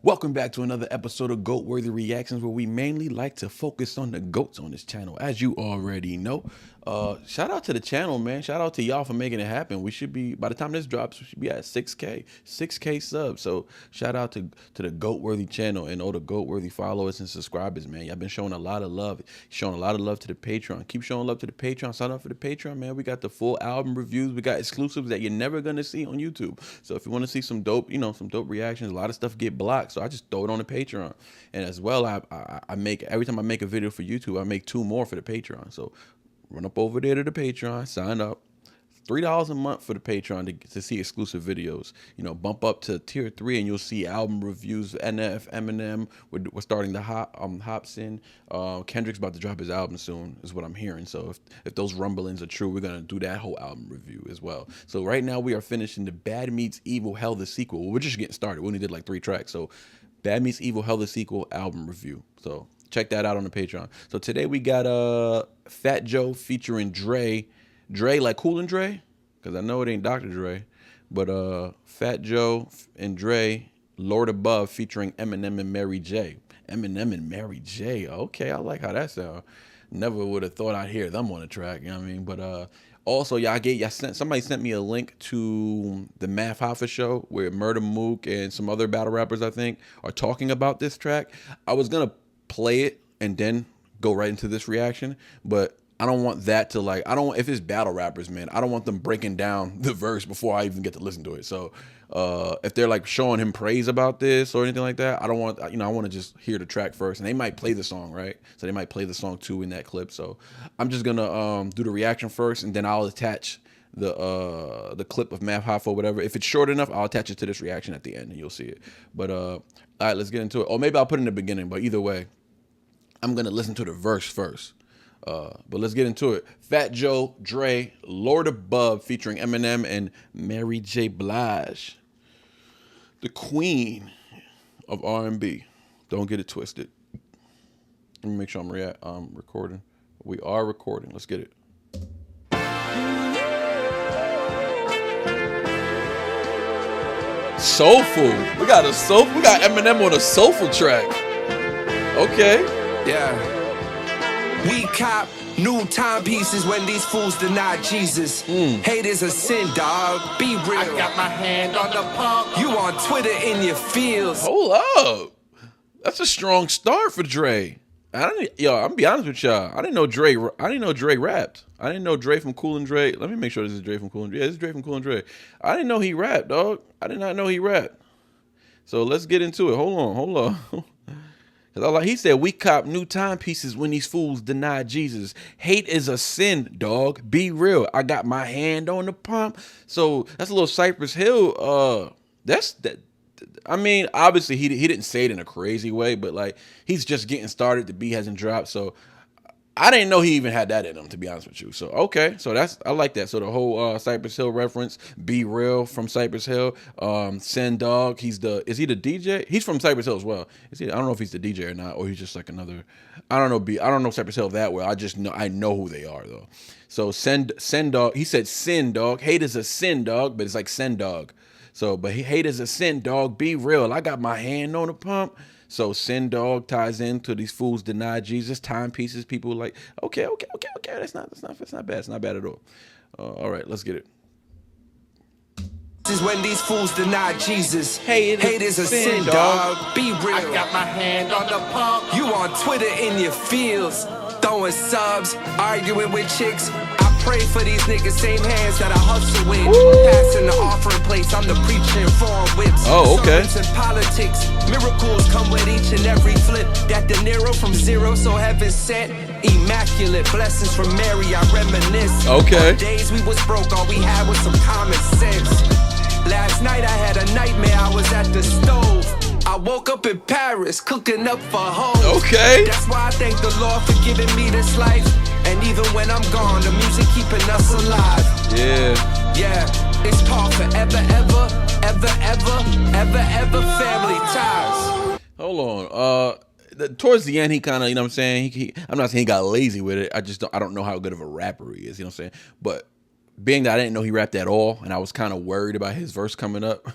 Welcome back to another episode of Goat Worthy Reactions, where we mainly like to focus on the goats on this channel, as you already know. Shout out to the channel, man. Shout out to y'all for making it happen. We should be, by the time this drops, we should be at 6K subs. So shout out to the Goat Worthy channel and all the Goat Worthy followers and subscribers, man. Y'all been showing a lot of love, showing a lot of love to the Patreon. Keep showing love to the Patreon. Sign up for the Patreon, man. We got the full album reviews. We got exclusives that you're never gonna see on YouTube. So if you want to see some dope, some dope reactions, a lot of stuff get blocked. So I just throw it on the Patreon. And as well, I make, every time I make a video for YouTube, I make 2 more for the Patreon. So run up over there to the Patreon, sign up. $3 a month for the Patreon to see exclusive videos. Bump up to tier 3 and you'll see album reviews. NF, Eminem, we're starting the Hopsin. Kendrick's about to drop his album soon, is what I'm hearing. So if those rumblings are true, we're gonna do that whole album review as well. So right now we are finishing the Bad Meets Evil Hell the Sequel. We're just getting started. We only did like 3 tracks. So Bad Meets Evil Hell the Sequel album review. So check that out on the Patreon. So today we got Fat Joe featuring Dre. Dre, like Cool and Dre, because I know it ain't Dr. Dre, but Fat Joe and Dre, Lord Above, featuring Eminem and Mary J. Eminem and Mary J. Okay, I like how that sounds. Never would have thought I'd hear them on a track, you know what I mean? But also, somebody sent me a link to the Math Hoffa show where Murder Mook and some other battle rappers, I think, are talking about this track. I was gonna play it and then go right into this reaction, but I don't want that to if it's battle rappers, man, I don't want them breaking down the verse before I even get to listen to it. So if they're like showing him praise about this or anything like that, I don't want, I want to just hear the track first, and they might play the song, right? So they might play the song too in that clip. So I'm just gonna do the reaction first, and then I'll attach the clip of Math Hoffa or whatever. If it's short enough, I'll attach it to this reaction at the end and you'll see it. But all right, let's get into it. Or maybe I'll put it in the beginning, but either way, I'm gonna listen to the verse first. But let's get into it. Fat Joe, Dre, Lord Above, featuring Eminem and Mary J. Blige, the queen of R&B. Don't get it twisted. Let me make sure I'm recording. We are recording. Let's get it. Soulful. We got Eminem on a soulful track. Okay. Yeah. We cop new timepieces when these fools deny Jesus. Hate is a sin, dog. Be real. I got my hand on the pump. You on Twitter in your feels. Hold up. That's a strong start for Dre. I'm gonna be honest with y'all. I didn't know Dre rapped. I didn't know Dre from Cool and Dre. Let me make sure this is Dre from Cool and Dre. Yeah, this is Dre from Cool and Dre. I didn't know he rapped, dog. I did not know he rapped. So let's get into it. Hold on. He said, we cop new timepieces when these fools deny Jesus. Hate is a sin, dog. Be real. I got my hand on the pump. So that's a little Cypress Hill. I mean, obviously he didn't say it in a crazy way, but like he's just getting started. The beat hasn't dropped, so I didn't know he even had that in him, to be honest with you. So okay, so I like that. So the whole Cypress Hill reference, Be Real from Cypress Hill, Send Dog. Is he the DJ? He's from Cypress Hill as well. I don't know if he's the DJ or not, or he's just like another. I don't know Cypress Hill that well. I know who they are though. So Send Dog. He said Sin Dog. Hate is a sin, dog, but it's like Send Dog. So but hate is a sin, dog. Be real. I got my hand on the pump. So Sin Dog ties into these fools deny Jesus, timepieces. People like, okay. That's not bad. It's not bad at all. All right, let's get it. This is when these fools deny Jesus. Hate is a sin, dog. Be real. I got my hand on the pump. You on Twitter in your feels, throwing subs, arguing with chicks. Pray for these niggas, same hands that I hustle with. Passing the offering place, I'm the preacher in foreign whips. Oh, okay. In politics, miracles come with each and every flip. That De Niro from zero, so heaven sent. Immaculate blessings from Mary, I reminisce. Okay. On days we was broke, all we had was some common sense. Last night I had a nightmare, I was at the stove. I woke up in Paris, cooking up for hoes. Okay. That's why I thank the Lord for giving me this life. And even when I'm gone, the music keeping us alive. Yeah, it's called forever, ever family ties. Hold on. Towards the end, he kind of, you know what I'm saying? I'm not saying he got lazy with it. I don't know how good of a rapper he is, you know what I'm saying? But being that I didn't know he rapped at all, and I was kind of worried about his verse coming up,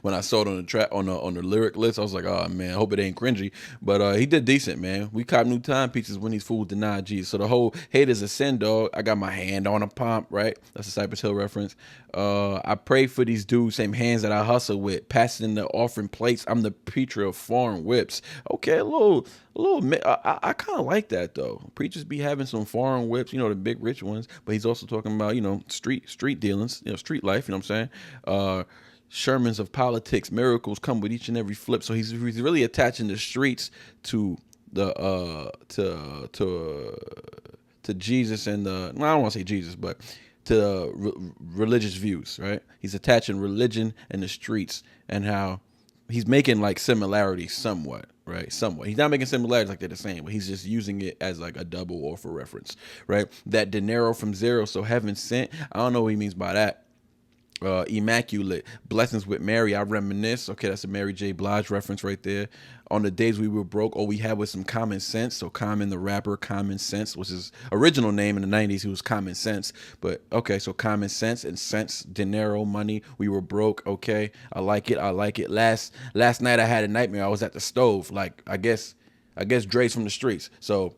when I saw it on the track on the lyric list. I was like, oh man, I hope it ain't cringy. But he did decent, man. We cop new timepieces when these fools deny G. So the whole haters a sin, dog. I got my hand on a pump, right? That's a Cypress Hill reference. I pray for these dudes, same hands that I hustle with, passing the offering plates. I'm the preacher of foreign whips. Okay, a little. I kind of like that though. Preachers be having some foreign whips, the big rich ones. But he's also talking about, street dealings, street life. You know what I'm saying? Sermons of politics, miracles come with each and every flip. So he's really attaching the streets to the to Jesus and I don't want to say Jesus, but to religious views, right? He's attaching religion and the streets and how he's making like similarities somewhat, right? Somewhat. He's not making similarities like they're the same, but he's just using it as like a double or for reference, right? That dinero from zero, so heaven sent. I don't know what he means by that. Immaculate blessings with Mary, I reminisce. Okay, that's a Mary J. Blige reference right there. On the days we were broke, all we had was some common sense. So Common, the rapper, Common Sense was his original name in the 90s. He was Common Sense. But okay, so Common Sense and sense, dinero, money. We were broke. Okay, I like it. Last night I had a nightmare. I was at the stove. Like I guess Dre's from the streets. So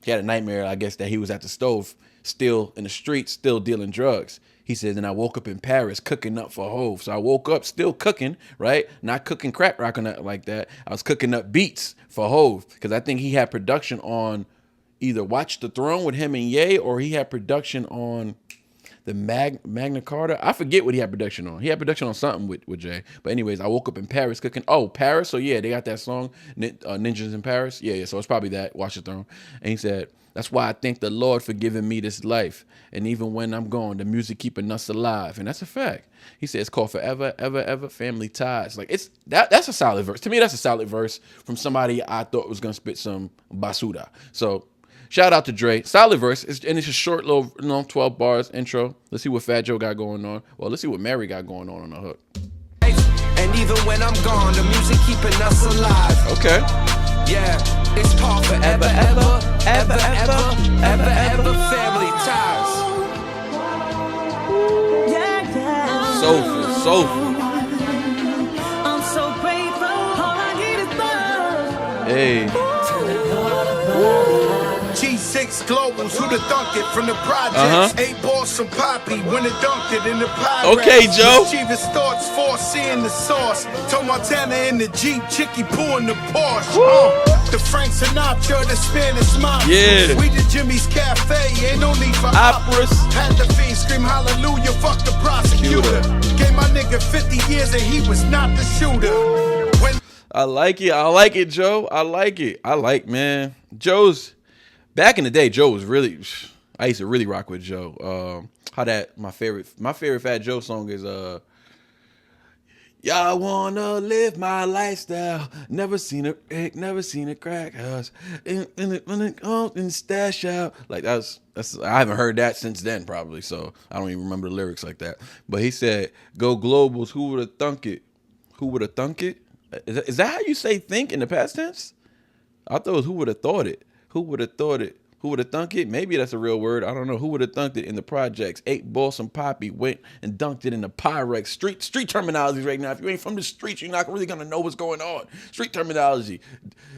he had a nightmare. I guess that he was at the stove, still in the streets, still dealing drugs. He said, and I woke up in Paris cooking up for Hove. So I woke up still cooking, right? Not cooking crack rock or nothing like that. I was cooking up beats for Hove because I think he had production on either Watch the Throne with him and Ye, or he had production on the Magna Carta. I forget what he had production on. He had production on something with Jay. But anyways, I woke up in Paris cooking. Oh, Paris. So yeah, they got that song, Ninjas in Paris. Yeah. So it's probably that, Watch the Throne. And he said, that's why I thank the Lord for giving me this life. And even when I'm gone, the music keeping us alive. And that's a fact. He said it's called Forever, Ever, Ever, Family Ties. Like that's a solid verse. To me, that's a solid verse from somebody I thought was gonna spit some basura. So shout out to Dre. Solid verse. And it's a short little 12 bars intro. Let's see what Fat Joe got going on. Well, let's see what Mary got going on the hook. And even when I'm gone, the music keeping us alive. Okay. Yeah, it's called Forever, Ever, Ever, Ever, Ever, Ever, Family Ties. Soulful. I'm so grateful. All I need is love. Hey. G6 Globals, who'da thunk it from the projects? 8 balls from Poppy, when it dunked it in the Pyrex. Okay, Joe. Mischievous thoughts, foreseeing the sauce. Toe Montana in the Jeep, Chicky Poo in the Porsche. The Frank Sinatra, the Spanish Mafia. Yeah. We the Jimmy's Cafe, ain't no need for Operas. Had the fiend scream hallelujah, fuck the prosecutor. Gave my nigga 50 years and he was not the shooter. When I like it, Joe. Man. Joe's back in the day, Joe was really, I used to really rock with Joe. My favorite Fat Joe song is y'all wanna live my lifestyle. Never seen a wreck, never seen a crack house. In the stash out. Like that's I haven't heard that since then probably, so I don't even remember the lyrics like that. But he said, "Go Globals, who would have thunk it? Who would have thunk it?" Is that how you say think in the past tense? I thought it was who would have thought it. Who would have thought it? Who would have thunk it? Maybe that's a real word. I don't know. Who would have thunked it in the projects? 8 balls and Poppy went and dunked it in the Pyrex. Street terminology right now. If you ain't from the streets, you're not really gonna know what's going on. Street terminology,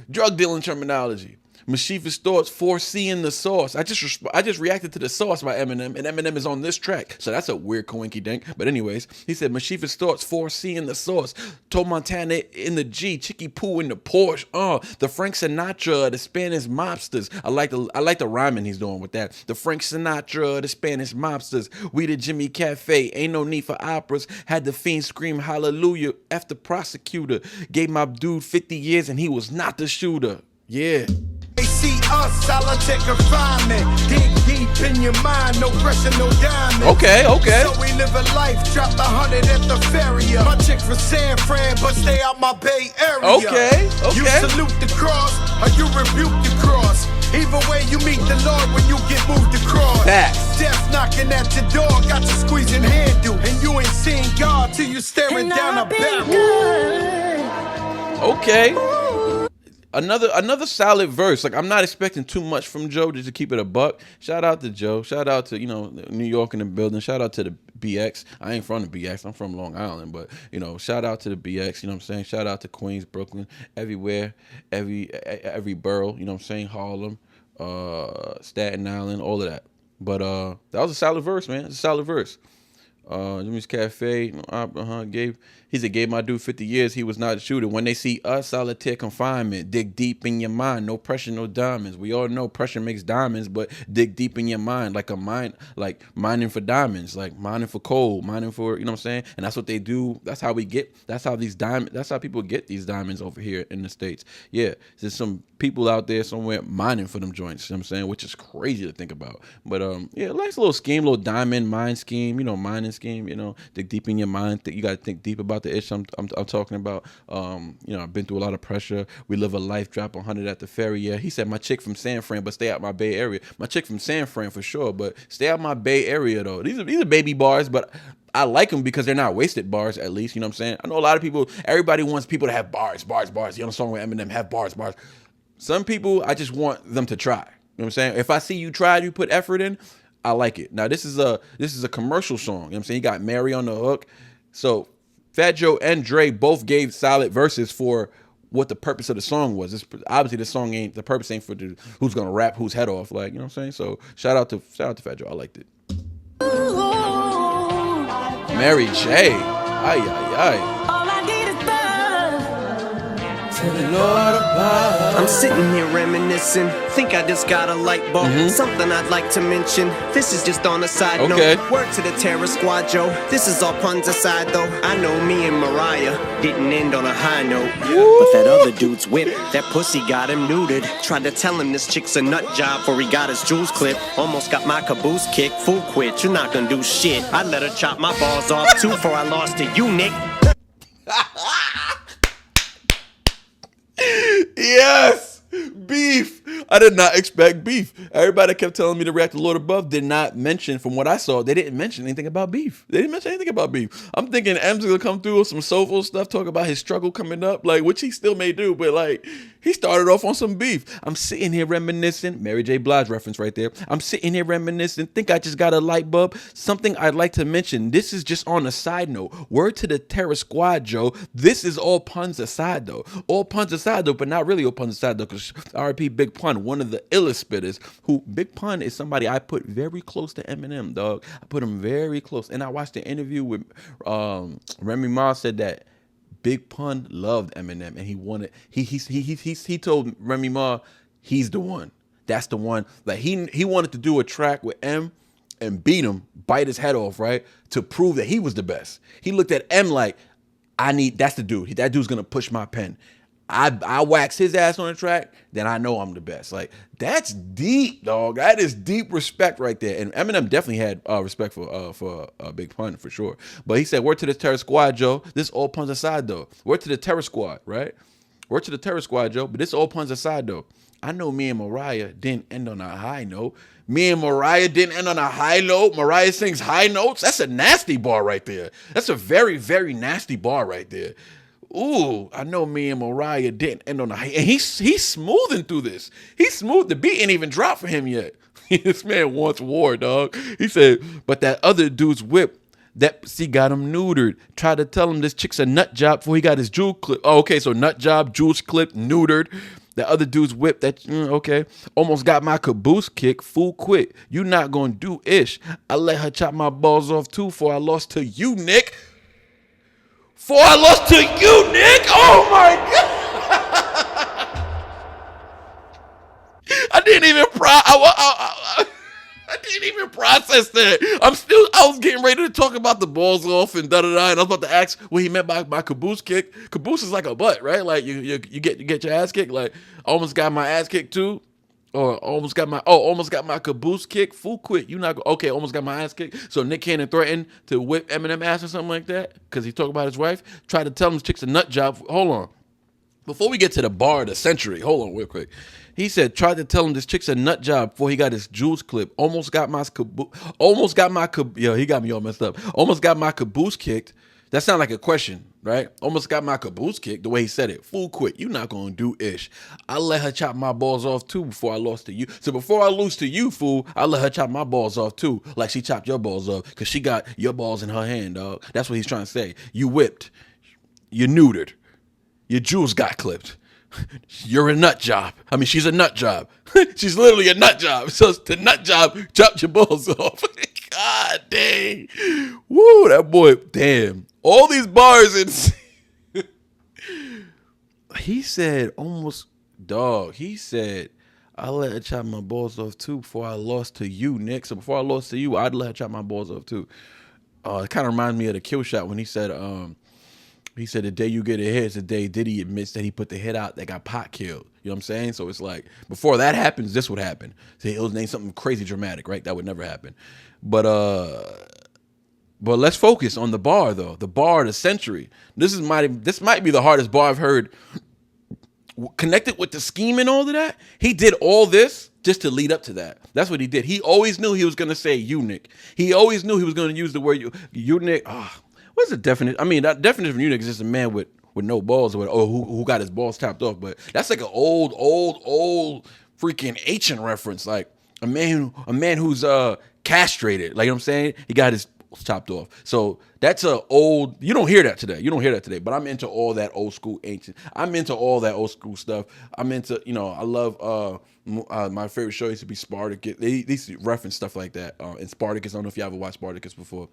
drug dealing terminology. Mischievous thoughts, foreseeing the sauce. I just reacted to the sauce by Eminem, and Eminem is on this track, so that's a weird coinky dink. But anyways, he said mischievous thoughts, foreseeing the sauce. Toe Montana in the G, Chicky Poo in the Porsche. The Frank Sinatra, the Spanish mobsters. I like the rhyming he's doing with that. The Frank Sinatra, the Spanish mobsters. We the Jimmy Cafe, ain't no need for operas. Had the fiend scream hallelujah. F the prosecutor. Gave my dude 50 years and he was not the shooter. Yeah. they see us, solitary confinement. Dig deep in your mind, no pressure, no diamond. Okay. So we live a life, drop 100 at the ferry. My chick from San Fran, but stay out my Bay Area. Okay. You salute the cross, or you rebuke the cross. Either way, you meet the Lord when you get moved across. Facts. Death knocking at your door, got you squeezing handle. And you ain't seeing God till you staring down a barrel. Okay. Another solid verse. Like, I'm not expecting too much from Joe, just to keep it a buck. Shout out to Joe. Shout out to, New York in the building. Shout out to BX. I ain't from the BX. I'm from Long Island, but shout out to the BX. You know what I'm saying? Shout out to Queens, Brooklyn, everywhere, every borough. You know what I'm saying? Harlem, Staten Island, all of that. But that was a solid verse, man. It's a solid verse. Jimmy's Cafe, he said, gave my dude 50 years, he was not a shooter. When they see us, solitary confinement, dig deep in your mind, no pressure, no diamonds. We all know pressure makes diamonds, but dig deep in your mind, like mining for diamonds, like mining for coal, mining for, you know what I'm saying? And that's what they do. That's how people get these diamonds over here in the States. Yeah, there's some people out there somewhere mining for them joints, you know what I'm saying? Which is crazy to think about. But yeah, nice little scheme, little diamond mine scheme, mining scheme, dig deep in your mind. You got to think deep about the issue I'm talking about. I've been through a lot of pressure. We live a life, drop 100 at the ferry. Yeah, he said my chick from San Fran, but stay out my Bay Area. My chick from San Fran for sure, but stay out my Bay Area though. These are baby bars, but I like them because they're not wasted bars, at least. You know what I'm saying? I know a lot of people, everybody wants people to have bars. You know the song with Eminem, have bars. Some people, I just want them to try. You know what I'm saying? If I see you try, you put effort in, I like it. Now, this is a commercial song. You know what I'm saying? You got Mary on the hook. So Fat Joe and Dre both gave solid verses for what the purpose of the song was. Obviously, the purpose ain't for who's gonna rap whose head off. Like, you know what I'm saying? So shout out to Fat Joe. I liked it. Mary J. Ay, ay, ay. I'm sitting here reminiscing. Think I just got a light bulb. Something I'd like to mention. This is just on a side note. Word to the Terror Squad, Joe. This is all puns aside, though. I know me and Mariah didn't end on a high note. But that other dude's whip, that pussy got him neutered. Tried to tell him this chick's a nut job before he got his jewels clipped. Almost got my caboose kicked. Fool quit, you're not gonna do shit. I let her chop my balls off too before I lost to you, Nick. Yes, beef. I did not expect beef. Everybody kept telling me to react to Lord Above. Did not mention, from what I saw, they didn't mention anything about beef. They didn't mention anything about beef. I'm thinking M's gonna come through with some soulful stuff, talk about his struggle coming up, like, which he still may do, but like, he started off on some beef. I'm sitting here reminiscing. Mary J. Blige reference right there. I'm sitting here reminiscing. Think I just got a light bulb. Something I'd like to mention. This is just on a side note. Word to the Terror Squad, Joe. This is all puns aside, though. All puns aside, though, but not really all puns aside, though, because R.I.P. Big Pun, one of the illest spitters, who Big Pun is somebody I put very close to Eminem, dog. I put him very close. And I watched the interview with Remy Ma said that Big Pun loved Eminem, and he told Remy Ma he's the one. That's the one. Like he wanted to do a track with M and beat him, bite his head off, right? To prove that he was the best. He looked at M like, that's the dude. That dude's gonna push my pen. I wax his ass on the track, then I know I'm the best. Like, that's deep, dog. That is deep respect right there. And Eminem definitely had respect for Big Pun, for sure. But he said, word to the Terror Squad, Joe. This all puns aside, though. Word to the Terror Squad, right? Word to the Terror Squad, Joe. But this all puns aside, though. I know me and Mariah didn't end on a high note. Me and Mariah didn't end on a high note. Mariah sings high notes. That's a nasty bar right there. That's a very, very nasty bar right there. Ooh, I know me and Mariah didn't end on a high. And he's smoothing through this. He's smooth. The beat ain't even dropped for him yet. This man wants war, dog. He said, but that other dude's whip, that got him neutered. Tried to tell him this chick's a nut job before he got his jewel clip. Oh, okay, so nut job, jewels clipped, neutered. The other dude's whip, okay. Almost got my caboose kicked. Fool quit. You not gonna do ish. I let her chop my balls off too before I lost to you, Nick. Before I lost to you, Nick. Oh my God. I didn't even process that. I was getting ready to talk about the balls off and da-da-da, and I was about to ask what he meant by caboose kick. Caboose is like a butt, right? Like you get your ass kicked. Like, almost got my ass kicked too. Or almost got my caboose kicked. Fool quit. You not okay? Almost got my ass kicked. So Nick Cannon threatened to whip Eminem ass or something like that because he talked about his wife. Tried to tell him this chick's a nut job. Hold on, before we get to the bar of the century, hold on real quick. He said tried to tell him this chick's a nut job before he got his jewels clipped. Almost got my yo, he got me all messed up. Almost got my caboose kicked. That sounded like a question. right? Almost got my caboose kicked the way he said it. Fool quit. You not gonna do ish. I let her chop my balls off too before I lost to you. So before I lose to you, fool, I let her chop my balls off too, like she chopped your balls off, because she got your balls in her hand, dog. That's what he's trying to say. You whipped. You neutered. Your jewels got clipped. You're a nut job. I mean, she's a nut job. She's literally a nut job. So it's the nut job chopped your balls off. God dang. Woo, that boy, damn. All these bars and he said almost, dog, he said, I let her chop my balls off too before I lost to you, Nick. So before I lost to you, I'd let her chop my balls off too. It kind of reminds me of the Kill Shot when he said the day you get a hit is the day Diddy admits that he put the hit out that got Pac killed. You know what I'm saying? So it's like, before that happens, this would happen. So he'll name something crazy dramatic, right? That would never happen. But let's focus on the bar, though. The bar of the century. This might be the hardest bar I've heard. Connected with the scheme and all of that, he did all this just to lead up to that. That's what he did. He always knew he was going to say eunuch. He always knew he was going to use the word eunuch. What's the definition? I mean, that definition of eunuch is just a man with no balls, or who got his balls chopped off. But that's like an old freaking ancient reference, like a man who's castrated. Like, you know what I'm saying? He got his balls chopped off. So that's a old. You don't hear that today. But I'm into all that old school ancient. I'm into all that old school stuff. I'm into, I love my favorite show used to be Spartacus. They used to reference stuff like that. In Spartacus, I don't know if you ever watched Spartacus before.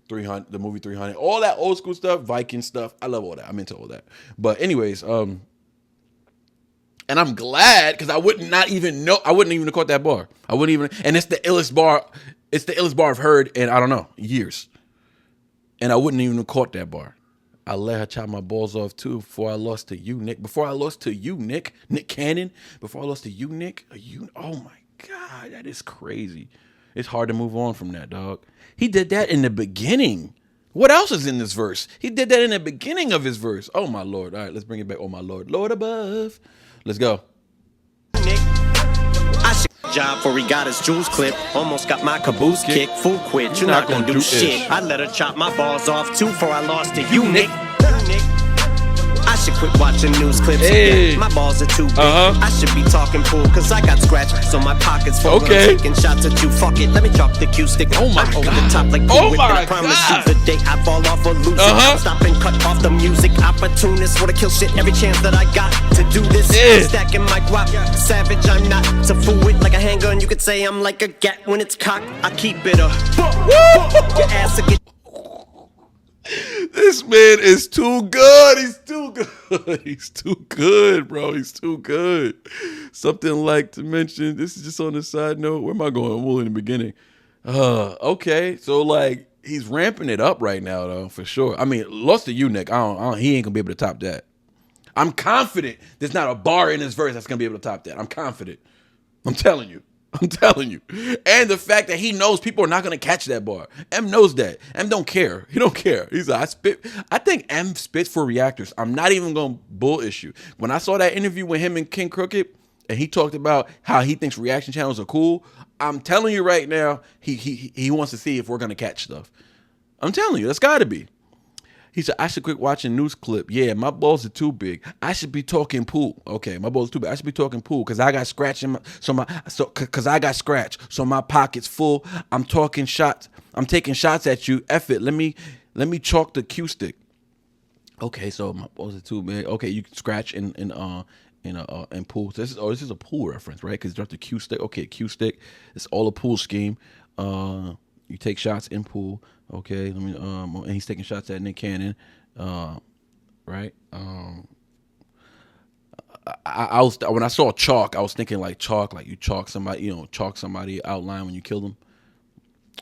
300, the movie 300, all that old school stuff, Viking stuff. I love all that. I'm into all that. But anyways, and I'm glad, because I wouldn't even have caught that bar. And it's the illest bar. It's the illest bar I've heard in, I don't know, years. And I wouldn't even have caught that bar. I let her chop my balls off too before I lost to you, Nick. Nick Cannon. Before I lost to you, Nick. Oh my God, that is crazy. It's hard to move on from that, dog. He did that in the beginning. What else is in this verse? He did that in the beginning of his verse. Oh, my Lord. All right, let's bring it back. Oh, my Lord. Lord above. Let's go. Job for he got his jewels clipped. Almost got my caboose kicked. Fool quit. You're not gonna do shit. I let her chop my balls off too before I lost to you, Nick. I should quit watching news clips again. My balls are too big. I should be talking pool, cause I got scratched, so my pockets full. Okay. I'm taking shots at you, fuck it. Let me chalk the cue stick. Oh my God. Over the top like oh my I promise God. You the day I fall off or lose it. Stop and cut off the music. Opportunist, wanna kill shit every chance that I got to do this. I'm stacking my guap. Savage, I'm not to fool it like a handgun. You could say I'm like a gat when it's cocked. I keep it up. Your ass will get. This man is too good. He's too good. He's too good, bro. He's too good. Something like to mention, this is just on the side note. Where am I going? Well, in the beginning. Okay. So, like, he's ramping it up right now, though, for sure. I mean, lost to you, Nick. He ain't going to be able to top that. I'm confident there's not a bar in this verse that's going to be able to top that. I'm confident. I'm telling you. And the fact that he knows people are not going to catch that bar. M knows that. M don't care. He don't care. He's like, I think M spits for reactors. I'm not even going to bull issue. When I saw that interview with him and King Crooked, and he talked about how he thinks reaction channels are cool, I'm telling you right now, he wants to see if we're going to catch stuff. I'm telling you, that's got to be. He said, I should quit watching news clip. Yeah, my balls are too big. I should be talking pool. Okay, my balls are too big. I should be talking pool because I got scratch in my because I got scratch. So my pocket's full. I'm talking shots. I'm taking shots at you. F it. Let me chalk the cue stick. Okay, so my balls are too big. Okay, you can scratch in pool. So this is a pool reference, right? Because you dropped the cue stick. Okay, cue stick. It's all a pool scheme. You take shots in pool. Okay, let me. And he's taking shots at Nick Cannon, right? I was when I saw chalk, I was thinking like chalk, like you chalk somebody outline when you kill them.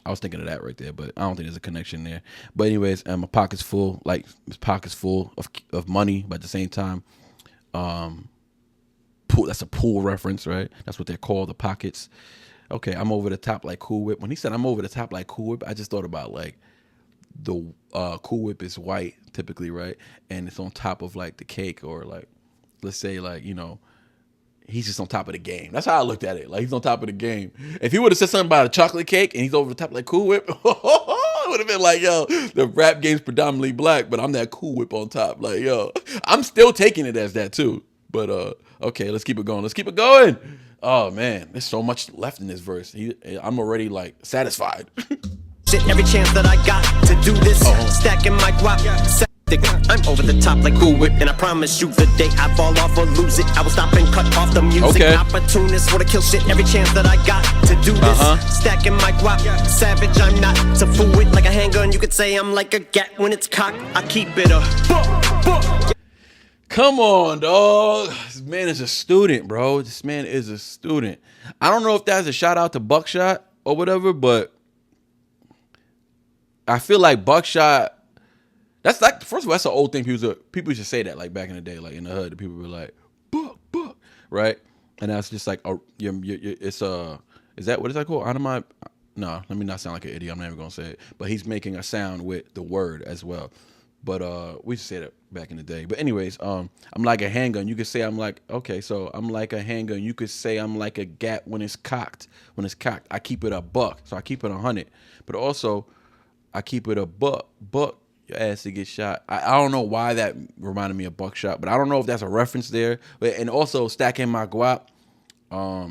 I was thinking of that right there, but I don't think there's a connection there. But anyways, my pocket's full, like his pocket's full of money, but at the same time, pool. That's a pool reference, right? That's what they're called, the pockets. Okay, I'm over the top like Cool Whip. When he said I'm over the top like Cool Whip, I just thought about like the Cool Whip is white typically, right? And it's on top of like the cake, or like, let's say like, he's just on top of the game. That's how I looked at it. Like he's on top of the game. If he would have said something about a chocolate cake and he's over the top like Cool Whip, would have been like, yo, the rap game's predominantly black, but I'm that Cool Whip on top. Like, yo, I'm still taking it as that too. But okay, let's keep it going. Let's keep it going. Oh man, there's so much left in this verse. I'm already like satisfied. Shit, every chance that I got to do this, stacking my guap. I'm over the top like Cool Whip, and I promise you the day I fall off or lose it, I will stop and cut off the music. Opportunist, wanna kill shit every chance that I got to do this. Stacking my guap, savage, I'm not to fool with like a handgun. You could say I'm like a gat when it's cocked. I keep it a Come on, dog. This man is a student, bro. This man is a student. I don't know if that's a shout out to Buckshot or whatever, but I feel like Buckshot. That's like, first of all, that's an old thing. People used to say that like back in the day, like in the hood. People were like, Buck, right? And that's just like, is that what is that called? No, let me not sound like an idiot. I'm not even gonna say it. But he's making a sound with the word as well. But we used to say that back in the day. But anyways, I'm like a handgun. You could say I'm like, okay, so I'm like a handgun. You could say I'm like a gat when it's cocked. When it's cocked, I keep it a buck, so I keep it 100. But also, I keep it a buck. Your ass to get shot. I don't know why that reminded me of Buckshot, but I don't know if that's a reference there. But and also stacking my guap,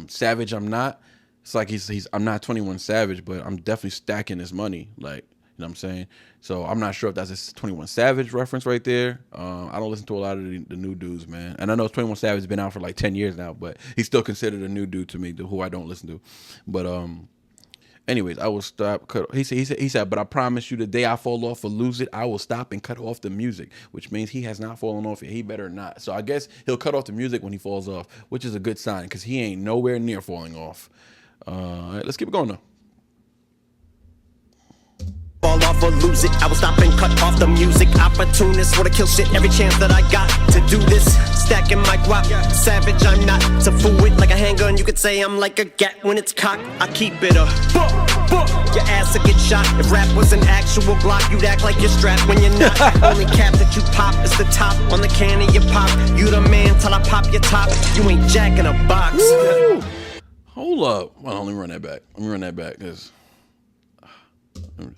Savage. I'm not. It's like I'm not 21 Savage, but I'm definitely stacking his money. Like, you know what I'm saying? So I'm not sure if that's a 21 Savage reference right there. I don't listen to a lot of the new dudes, man. And I know 21 Savage has been out for like 10 years now, but he's still considered a new dude to me, who I don't listen to. But anyways, I will stop. He said, but I promise you, the day I fall off or lose it, I will stop and cut off the music, which means he has not fallen off yet. He better not. So I guess he'll cut off the music when he falls off, which is a good sign because he ain't nowhere near falling off. All right, let's keep it going now. Fall off or lose it, I will stop and cut off the music. Opportunist, wanna kill shit every chance that I got to do this. Stacking my guap, savage, I'm not to fool with like a handgun. You could say I'm like a gat when it's cocked. I keep it a your ass will get shot. If rap was an actual Glock, you'd act like you're strapped when you're not. Only cap that you pop is the top on the can of your pop. You the man till I pop your top. You ain't jacking a box. Woo! Hold up. Well, let me run that back. Cause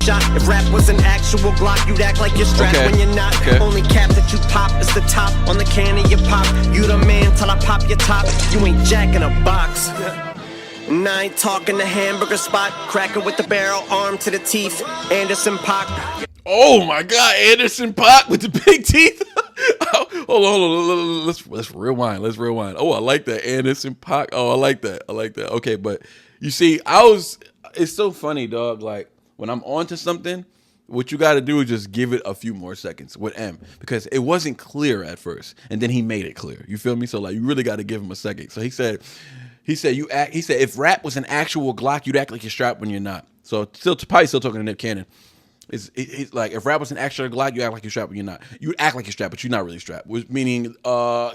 shot. If rap was an actual Glock, you'd act like you're strapped when you're not. Only cap that you pop is the top on the can of your pop. You the man till I pop your top. You ain't jacking a box. And I ain't talking the hamburger spot. Cracker with the barrel, arm to the teeth. Anderson Paak. Oh my God, Anderson Paak with the big teeth. Hold on. Let's rewind. Oh, I like that, Anderson Paak. Oh, I like that. Okay, but you see, it's so funny, dog. Like when I'm onto something, what you got to do is just give it a few more seconds with M, because it wasn't clear at first, and then he made it clear. You feel me? So like, you really got to give him a second. So he said if rap was an actual Glock, you'd act like you're strapped when you're not. So probably still talking to Nick Cannon. It's like, if rap was an actual Glock, you act like you're strapped when you're not. You act like you're strapped, but you're not really strapped. Which meaning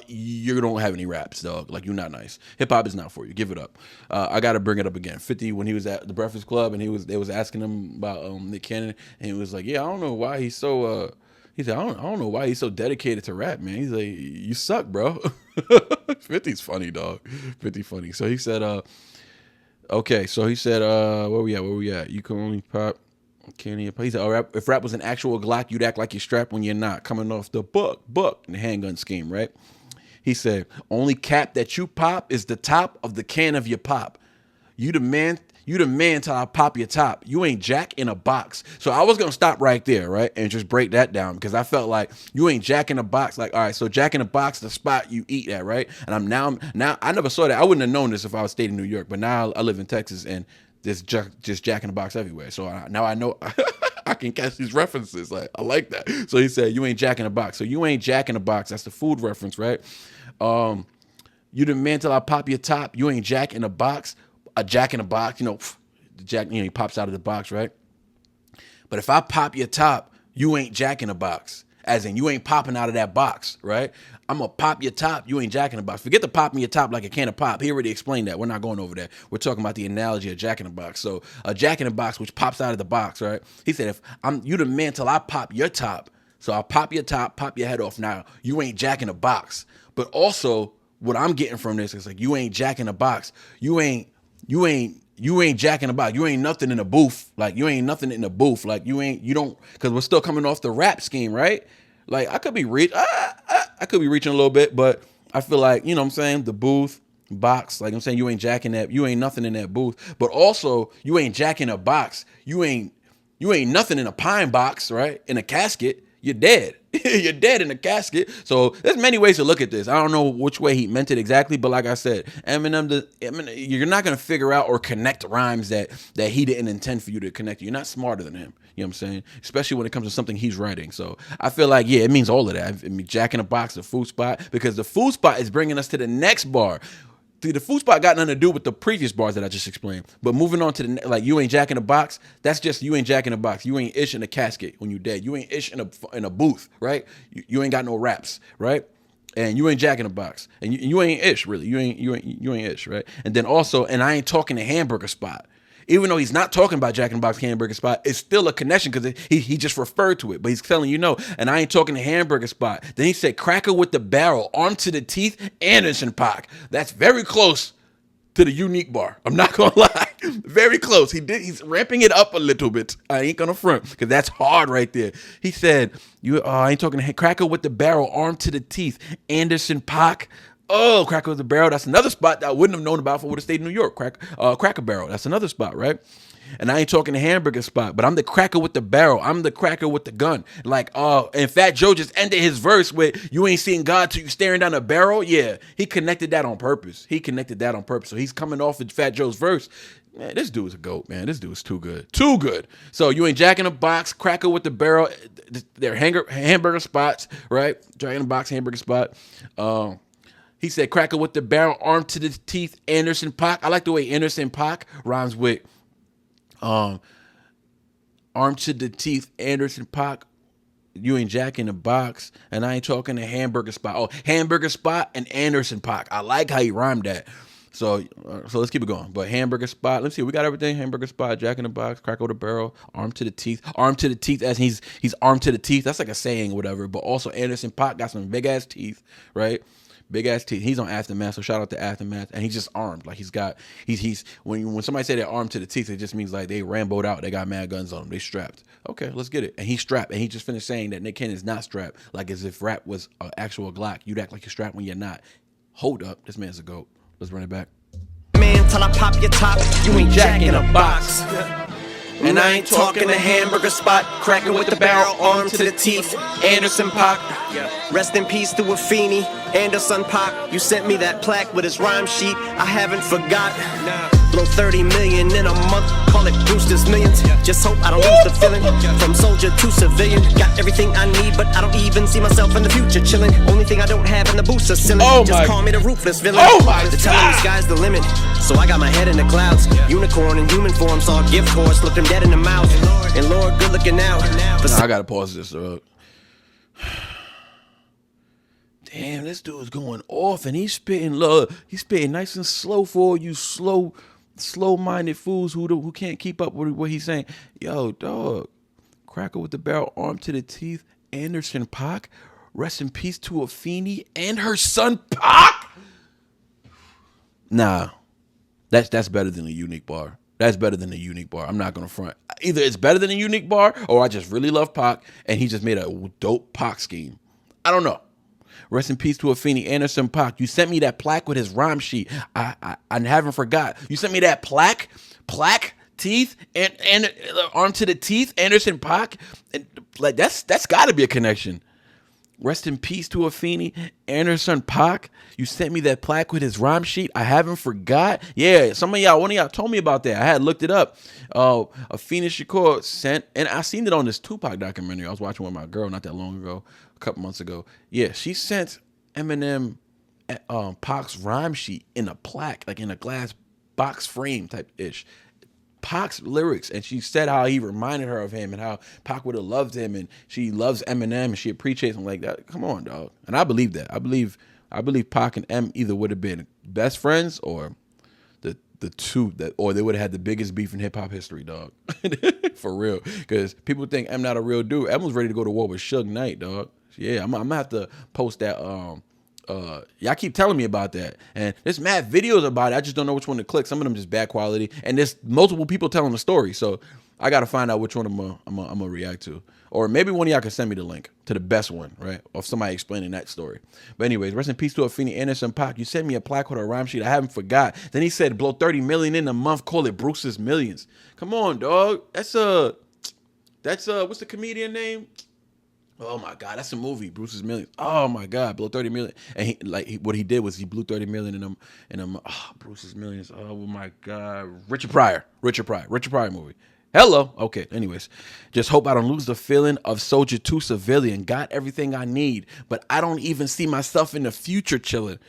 you don't have any raps, dog. Like, you're not nice. Hip hop is not for you. Give it up. I got to bring it up again. 50, when he was at the Breakfast Club and they was asking him about Nick Cannon, and he was like, yeah, I don't know why he's so. He said, I don't know why he's so dedicated to rap, man. He's like, you suck, bro. 50's funny, dog. 50 funny. So he said, okay. So he said, where we at? You can only pop. He said, if rap was an actual Glock, you'd act like you're strapped when you're not. Coming off the buck, and the handgun scheme, right? He said, only cap that you pop is the top of the can of your pop. You the man till I pop your top. You ain't jack in a box. So I was gonna stop right there, right, and just break that down, because I felt like you ain't jack in a box. Like, all right, so jack in a box, the spot you eat at, right? And I'm now I never saw that. I wouldn't have known this if I was stayed in New York, but now I live in Texas, and there's just jack in the box everywhere. So now I know I can catch these references. Like, I like that. So he said, you ain't jack in a box. So you ain't jack in a box. That's the food reference, right? You the man till I pop your top. You ain't jack in a box. A jack in a box, the jack, he pops out of the box, right? But if I pop your top, you ain't jack in a box. As in, you ain't popping out of that box, right? I'm gonna pop your top, you ain't jack in a box. Forget the popping your top like a can of pop. He already explained that. We're not going over that. We're talking about the analogy of jack in a box. So a jack in a box, which pops out of the box, right? He said, if you the man till I pop your top. So I'll pop your top, pop your head off. Now, you ain't jack in a box. But also, what I'm getting from this is like, you ain't jack in a box. You ain't you ain't jacking about. You ain't nothing in the booth. Like, you ain't nothing in the booth. Like, you don't, because we're still coming off the rap scheme, right? Like, I could be I could be reaching a little bit, but I feel like, you know what I'm saying, the booth, box, like I'm saying, you ain't jacking that, you ain't nothing in that booth. But also, you ain't jacking a box. You ain't nothing in a pine box, right? In a casket. You're dead. You're dead in a casket. So there's many ways to look at this. I don't know which way he meant it exactly, but like I said, Eminem, you're not gonna figure out or connect rhymes that he didn't intend for you to connect. You're not smarter than him. You know what I'm saying? Especially when it comes to something he's writing. So I feel like, yeah, it means all of that. I mean, Jack in a Box, the food spot, because the food spot is bringing us to the next bar. The food spot got nothing to do with the previous bars that I just explained. But moving on to the, like, you ain't Jack in a Box, that's just you ain't Jack in a Box. You ain't ish in a casket when you dead. You ain't ish in a booth, right? You ain't got no raps, right? And you ain't Jack in a Box. And you ain't ish, really. You ain't ish, right? And then also, and I ain't talking the hamburger spot. Even though he's not talking about Jack in the Box hamburger spot, it's still a connection because he just referred to it. But he's telling you no. And I ain't talking the hamburger spot. Then he said cracker with the barrel, arm to the teeth, Anderson Paak. That's very close to the unique bar. I'm not gonna lie. Very close. He's ramping it up a little bit. I ain't gonna front because that's hard right there. He said, I ain't talking cracker with the barrel, arm to the teeth, Anderson Paak. Oh, Cracker with the Barrel. That's another spot that I wouldn't have known about if I would have stayed in New York. Cracker Barrel. That's another spot, right? And I ain't talking the hamburger spot, but I'm the cracker with the barrel. I'm the cracker with the gun. Like, and Fat Joe just ended his verse with, you ain't seeing God till you staring down a barrel. Yeah, he connected that on purpose. So he's coming off of Fat Joe's verse. Man, this dude is a goat, man. This dude is too good. Too good. So you ain't Jack in a Box, cracker with the barrel. They're hamburger spots, right? Jack in a Box, hamburger spot. He said cracker with the barrel, arm to the teeth, Anderson Paak. I like the way Anderson Paak rhymes with arm to the teeth, Anderson Paak. You ain't Jack in the Box, and I ain't talking the hamburger spot. Oh, hamburger spot and Anderson Paak. I like how he rhymed that. So let's keep it going. But hamburger spot, let's see, we got everything. Hamburger spot, Jack in the Box, cracker with the barrel, arm to the teeth. Arm to the teeth as he's armed to the teeth. That's like a saying or whatever. But also Anderson Paak got some big ass teeth, right? Big ass teeth. He's on Aftermath, so shout out to Aftermath. And he's just armed. Like he's when somebody say they're armed to the teeth, it just means like they Rambo'd out. They got mad guns on them. They strapped. Okay, let's get it. And he's strapped. And he just finished saying that Nick Cannon is not strapped. Like as if rap was an actual Glock. You'd act like you're strapped when you're not. Hold up. This man's a goat. Let's run it back. Man, till I pop your top, you ain't Jack in a Box. And I ain't talking a hamburger spot, cracker with the barrel, arm to the teeth, Anderson Paak. Rest in peace to Afeni, Anderson Paak. You sent me that plaque with his rhyme sheet, I haven't forgot. Blow 30 million in a month, call it Brewster's Millions. Just hope I don't lose the feeling, from soldier to civilian. Got everything I need, but I don't even see myself in the future chilling. Only thing I don't have in the booster ceiling, just call me the ruthless villain. Oh my They're telling me sky's the limit, so I got my head in the clouds. Unicorn in human form, saw a gift horse, looked him dead in the mouth. And Lord, good looking out. I gotta pause this. Damn, this dude's going off, and he's spitting love. He's spitting nice and slow for you slow-minded fools who can't keep up with what he's saying. Yo, dog, cracker with the barrel, arm to the teeth, Anderson Paak. Rest in peace to Afeni and her son Pac. Nah, that's better than a unique bar. That's better than a unique bar. I'm not gonna front. Either it's better than a unique bar, or I just really love Pac and he just made a dope Pac scheme. I don't know. Rest in peace to Afeni, Anderson Paak. You sent me that plaque with his rhyme sheet. I haven't forgot. You sent me that plaque, teeth, and arm to the teeth, Anderson Paak. And like that's got to be a connection. Rest in peace to Afeni, Anderson Paak. You sent me that plaque with his rhyme sheet. I haven't forgot. Yeah, one of y'all told me about that. I had looked it up. Afeni Shakur sent, and I seen it on this Tupac documentary. I was watching with my girl not that long ago, a couple months ago. Yeah, she sent Eminem Pac's rhyme sheet in a plaque, like in a glass box frame type ish. Pac's lyrics, and she said how he reminded her of him and how Pac would have loved him, and she loves Eminem and she appreciates him like that. Come on, dog. And I believe that. I believe Pac and M either would have been best friends or the two that, or they would have had the biggest beef in hip hop history, dog. For real. Because people think M not a real dude. M was ready to go to war with Suge Knight, dog. Yeah, I'm gonna have to post that Y'all keep telling me about that, and there's mad videos about it. I just don't know which one to click. Some of them just bad quality, and there's multiple people telling the story. So I gotta find out which one I'm gonna react to, or maybe one of y'all can send me the link to the best one, right? Of somebody explaining that story. But anyways, rest in peace to Afeni Anderson Pac. You sent me a plaque with a rhyme sheet. I haven't forgot. Then he said, blow 30 million in a month. Call it Bruce's Millions. Come on, dog. That's what's the comedian name? Oh my God, that's a movie, Bruce's Millions. Oh my God, blow 30 million. And what he did was he blew 30 million in them. Oh, Bruce's Millions. Oh my God, Richard Pryor movie. Hello. Okay. Anyways, just hope I don't lose the feeling of soldier to civilian. Got everything I need, but I don't even see myself in the future chilling.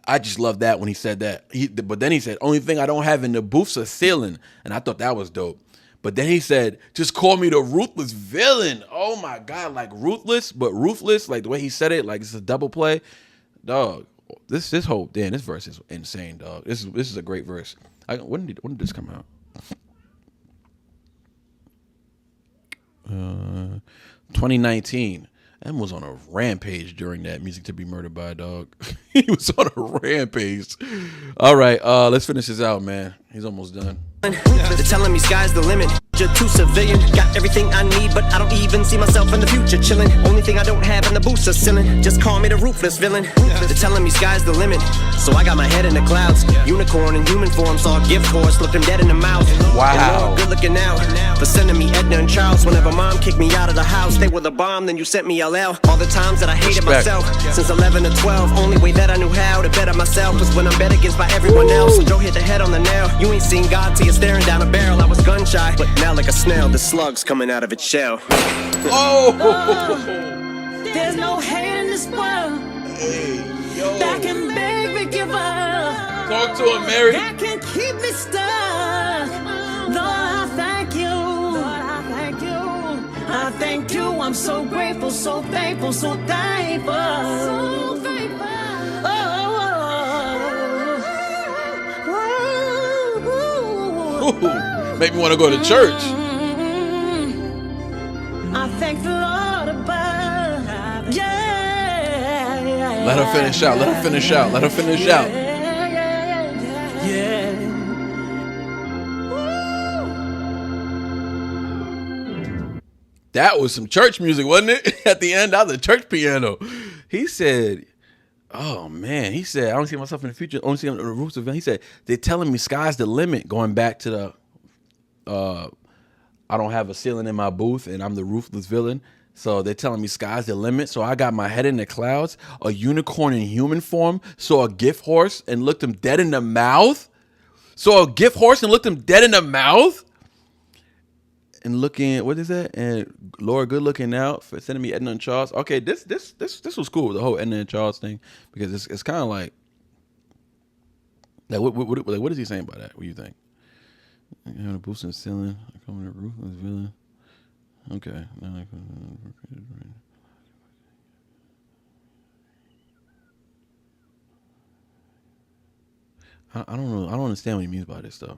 I just love that when he said that. But then he said, only thing I don't have in the booth's a ceiling, and I thought that was dope. But then he said, just call me the ruthless villain. Oh my God, like ruthless, but ruthless, like the way he said it, like it's a double play. Dog, this verse is insane, dog. This is a great verse. When did this come out? 2019. Em was on a rampage during that Music to Be Murdered By, dog. He was on a rampage. All right, let's finish this out, man. He's almost done. They're telling me sky's the limit. You're too civilian. Got everything I need, but I don't even see myself in the future chilling. Only thing I don't have in the boots are ceiling. Just call me the ruthless villain. They're telling me sky's the limit. So I got my head in the clouds. Unicorn in human form, saw a gift horse, looked him dead in the mouth. Wow. Good looking out. For sending me Edna and Charles. Whenever mom kicked me out of the house, they were the bomb, then you sent me LL. All the times that I hated myself. Since 11 to 12, only way that I knew how to better myself was when I'm bet against by everyone else. So Joe hit the head on the nail. You ain't seen God till you're staring down a barrel. I was gun shy, but now like a snail, the slug's coming out of its shell. Oh! There's no hate in this world that can make me give up. Talk to him, Mary. That can keep me stuck. Lord, I thank you. Lord, I thank you. I thank you. I'm so grateful, so thankful, so thankful. So thankful. Make me want to go to church. I thank the Lord above. Yeah. Let her finish out. Let her finish out. Let her finish out. Yeah. That was some church music, wasn't it? At the end, that was a church piano. He said, oh man, he said, I don't see myself in the future. I don't see on the roofs of it. He said, they're telling me sky's the limit, going back to the I don't have a ceiling in my booth and I'm the ruthless villain. So they're telling me sky's the limit. So I got my head in the clouds, a unicorn in human form, saw a gift horse and looked him dead in the mouth. Saw a gift horse and looked him dead in the mouth. And looking, what is that? And Laura, good looking out for sending me Edna and Charles. Okay, this was cool, the whole Edna and Charles thing, because it's kind of like what is he saying by that? What do you think? You know, boost in the ceiling, coming to roof with villain. Okay. I don't know. I don't understand what he means by this stuff.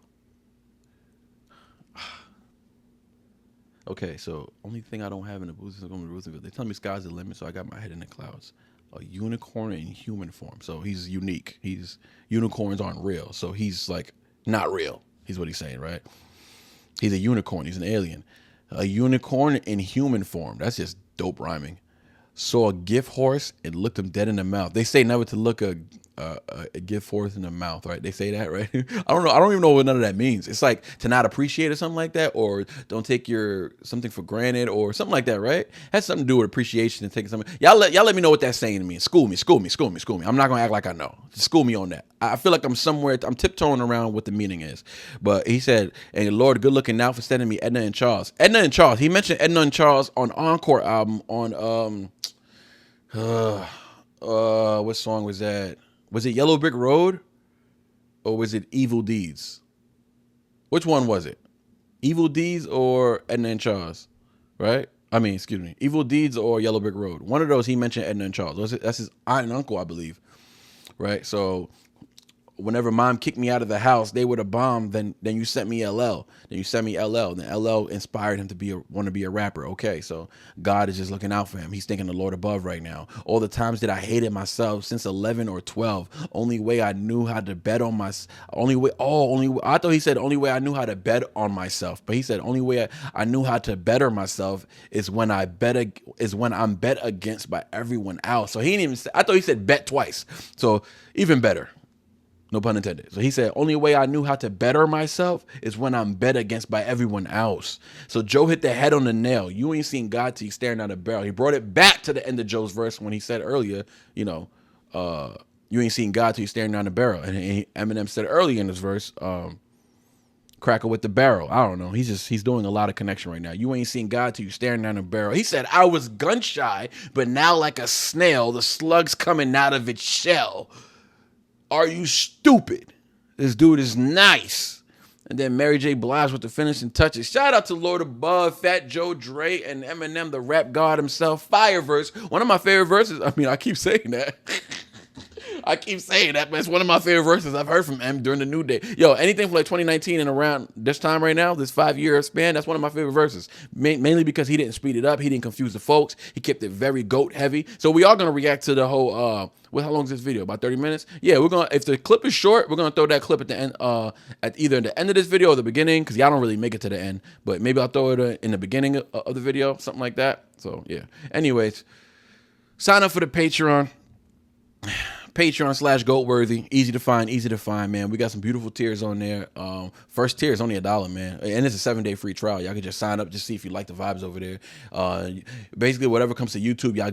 Okay, so only thing I don't have in the booth is going to Roosevelt. They tell me sky's the limit, so I got my head in the clouds. A unicorn in human form, so he's unique. Unicorns aren't real, so he's like not real. He's what he's saying, right? He's a unicorn. He's an alien. A unicorn in human form. That's just dope rhyming. Saw a gift horse and looked him dead in the mouth. They say never to look a gift horse in the mouth, right? They say that, right? I don't know. I don't even know what none of that means. It's like to not appreciate or something like that, or don't take something for granted or something like that, right? Has something to do with appreciation and taking something. Y'all let me know what that's saying to me. School me. I'm not gonna act like I know. School me on that. I feel like I'm somewhere. I'm tiptoeing around what the meaning is. But he said, "And Lord, good looking now for sending me Edna and Charles." Edna and Charles. He mentioned Edna and Charles on Encore album on what song was that? Was it Yellow Brick Road or was it Evil Deeds? Which one was it? Evil Deeds or Edna and Charles, right? I mean, excuse me. Evil Deeds or Yellow Brick Road. One of those he mentioned Edna and Charles. That's his aunt and uncle, I believe, right? So whenever mom kicked me out of the house, they would have bombed. Then you sent me LL. Then you sent me LL. Then LL inspired him to want to be a rapper. Okay, so God is just looking out for him. He's thinking the Lord above right now. All the times that I hated myself since 11 or 12. Only way I knew how to bet on my I thought he said only way I knew how to bet on myself, but he said only way I knew how to better myself is when I'm bet against by everyone else. So he didn't even say, I thought he said bet twice. So even better. No pun intended. So he said, only way I knew how to better myself is when I'm bet against by everyone else. So Joe hit the head on the nail. You ain't seen God till you staring down a barrel. He brought it back to the end of Joe's verse when he said earlier, you ain't seen God till you staring down the barrel. And Eminem said earlier in his verse, cracker with the barrel. I don't know. He's doing a lot of connection right now. You ain't seen God till you staring down a barrel. He said, I was gun shy, but now like a snail, the slug's coming out of its shell. Are you stupid? This dude is nice. And then Mary J. Blige with the finishing touches. Shout out to Lord Above, Fat Joe, Dre, and Eminem, the rap god himself. Fire verse. One of my favorite verses. I mean, I keep saying that. I keep saying that, but it's one of my favorite verses I've heard from M during the New Day. Yo, anything from like 2019 and around this time right now, this 5-year span, that's one of my favorite verses. Mainly because he didn't speed it up. He didn't confuse the folks. He kept it very GOAT heavy. So we are going to react to the whole, how long is this video? About 30 minutes? Yeah, if the clip is short, we're going to throw that clip at the end, at either the end of this video or the beginning, because y'all don't really make it to the end. But maybe I'll throw it in the beginning of the video, something like that. So yeah. Anyways, sign up for the Patreon. Patreon/GoatWorthy. Easy to find, man. We got some beautiful tiers on there. First tier is only $1, man. And it's a 7-day free trial. Y'all can just sign up, just see if you like the vibes over there. Basically, whatever comes to YouTube, y'all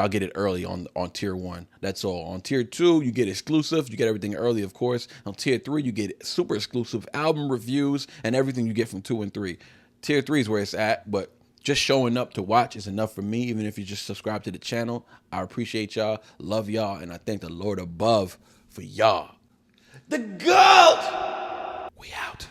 get it early on tier 1. That's all. On tier 2, you get exclusive. You get everything early, of course. On tier 3, you get super exclusive album reviews and everything you get from 2 and 3. Tier 3 is where it's at, but just showing up to watch is enough for me, even if you just subscribe to the channel. I appreciate y'all, love y'all, and I thank the Lord above for y'all. The GOAT! We out.